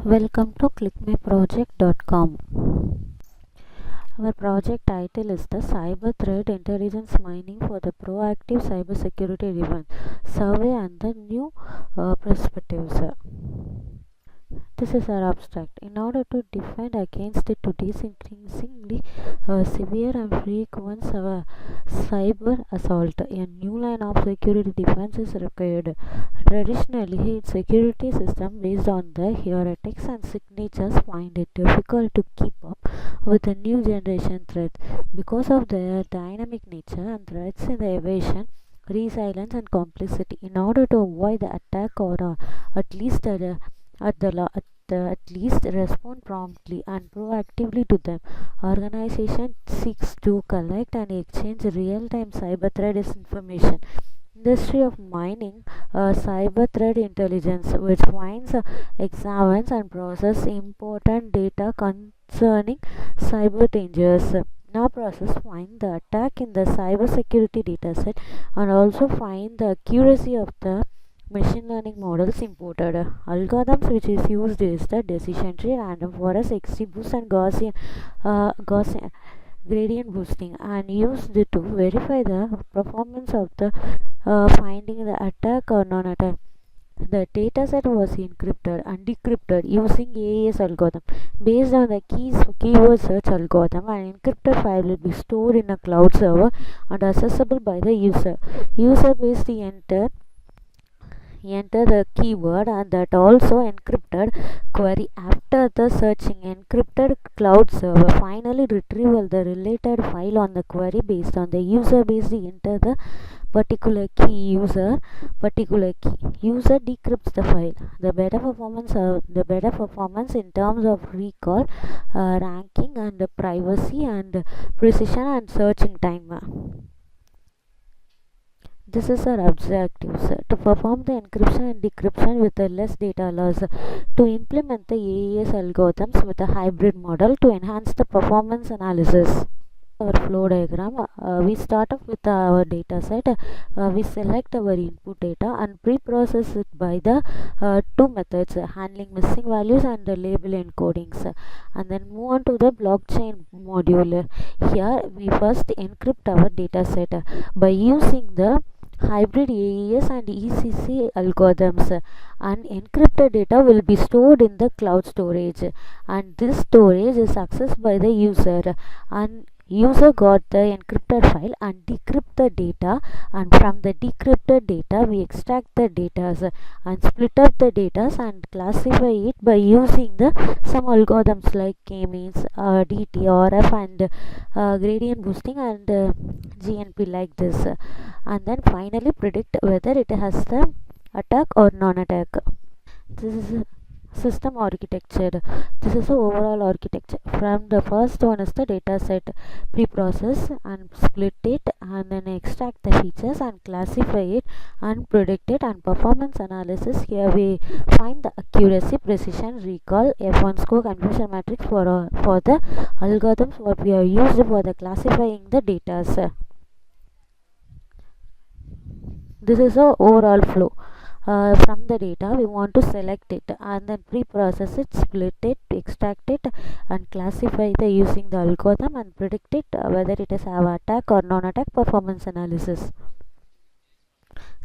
Welcome to ClickMyProject.com. Our project title is the Cyber Threat Intelligence Mining for the Proactive Cybersecurity Driven Survey and the New Perspectives. This is our abstract. In order to defend against today's increasingly severe and frequent cyber assault, a new line of security defense is required. Traditionally, its security system based on the heuristics and signatures find it difficult to keep up with the new generation threats because of their dynamic nature and threats in the evasion, resilience, and complexity. In order to avoid the attack or at least at least respond promptly and proactively to them, organization seeks to collect and exchange real-time cyber threat information. Industry of mining cyber threat intelligence, which finds, examines, and processes important data concerning cyber dangers. Now process find the attack in the cybersecurity dataset and also find the accuracy of the machine learning models imported. Algorithms which is used is the decision tree, random forest, XGBoost, and Gaussian gradient boosting, and used to verify the performance of the finding the attack or non-attack. The dataset was encrypted and decrypted using AES algorithm. Based on the keyword search algorithm, an encrypted file will be stored in a cloud server and accessible by the user. User based enter the keyword and that also encrypted query after the searching encrypted cloud server. Finally, retrieval the related file on the query based on the user based enter the particular key. User decrypts the file. The better performance in terms of recall, ranking, and privacy and precision and searching time. This is our objectives: to perform the encryption and decryption with less data loss, to implement the AES algorithms with a hybrid model, to enhance the performance analysis. Our flow diagram, we start off with our data set. We select our input data and pre-process it by the two methods, handling missing values and label encodings, and then move on to the blockchain module. Here we first encrypt our data set by using the hybrid AES and ECC algorithms, and encrypted data will be stored in the cloud storage, and this storage is accessed by the user, and user got the encrypted file and decrypt the data, and from the decrypted data we extract the data and split up the data and classify it by using the some algorithms like k-means, DTRF, and gradient boosting and GNP like this, and then finally predict whether it has the attack or non-attack. This is system architecture. This is the overall architecture. From the first one is the data set, pre-process and split it, and then extract the features and classify it and predict it, and performance analysis. Here we find the accuracy, precision, recall, F1 score, confusion matrix for the algorithms what we are used for the classifying the data. This is the overall flow. From the data we want to select it and then pre-process it, split it, extract it, and classify the using the algorithm and predict it whether it is have attack or non-attack. Performance analysis.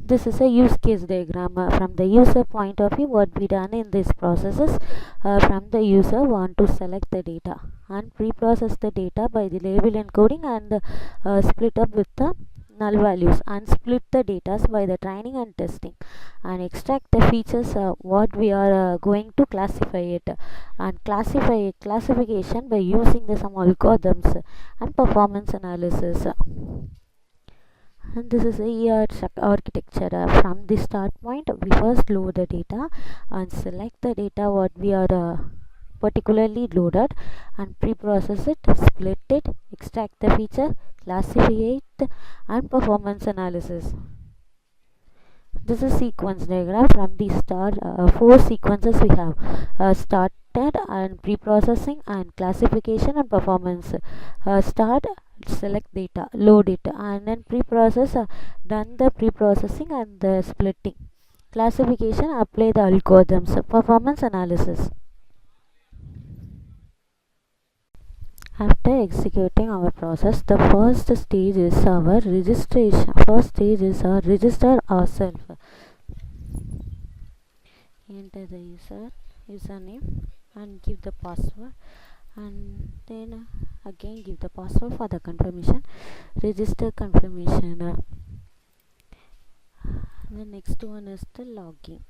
This is a use case diagram. From the user point of view, what we done in this process is, from the user want to select the data and pre-process the data by the label encoding and split up with the null values and split the data by the training and testing, and extract the features what we are going to classify it, and classification by using the some algorithms and performance analysis. And this is a architecture. From the start point we first load the data and select the data what we are particularly loaded, and pre-process it, split it, extract the feature, classify it, and performance analysis. This is sequence diagram. From the start, four sequences we have: started and pre-processing and classification and performance. Start, select data, load it, and then pre-process, done the pre-processing and the splitting. Classification, apply the algorithms. Performance analysis. After executing our process, the first stage is our registration. First stage is our register ourselves. Enter the username and give the password, and then again give the password for the confirmation. Register confirmation. The next one is the login.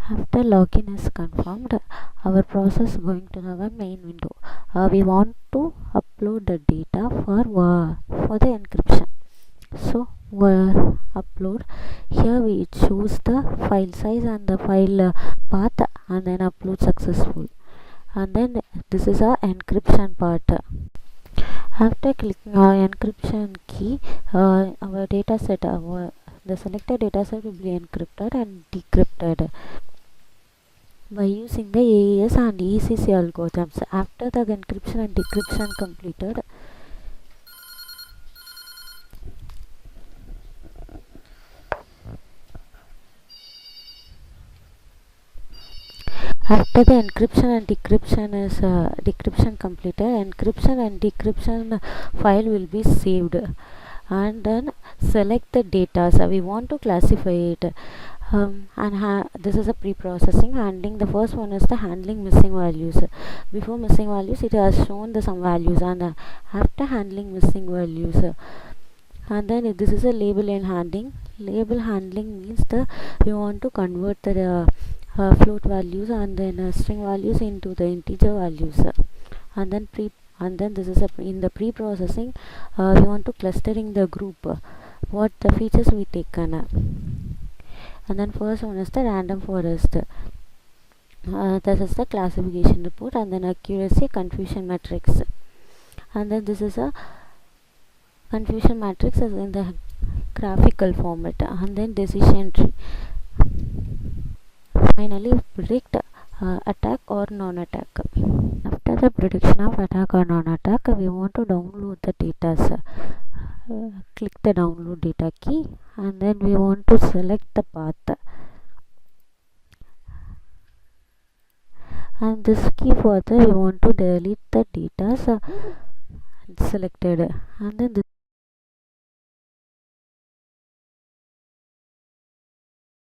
After login is confirmed, our process is going to have a main window. We want to upload the data for the encryption. So upload. Here we choose the file size and the file path, and then upload successful. And then this is our encryption part. After clicking our encryption key, our dataset, the selected dataset will be encrypted and decrypted by using the AES and ECC algorithms. After the encryption and decryption completed, after the encryption and decryption completed, encryption and decryption file will be saved, and then select the data. So we want to classify it. This is a pre-processing handling. The first one is the handling missing values. Before missing values, it has shown the some values, and after handling missing values, and then this is a label and handling. Label handling means we want to convert the float values and then string values into the integer values, and then this is in the pre-processing. We want to clustering the group, what the features we taken. And then first one is the random forest. This is the classification report, and then accuracy confusion matrix, and then this is a confusion matrix is in the graphical format, and then decision tree. Finally predict attack or non-attack. After the prediction of attack or non-attack, we want to download the data. Click the download data key, and then we want to select the path, and this key further we want to delete the data selected, and then this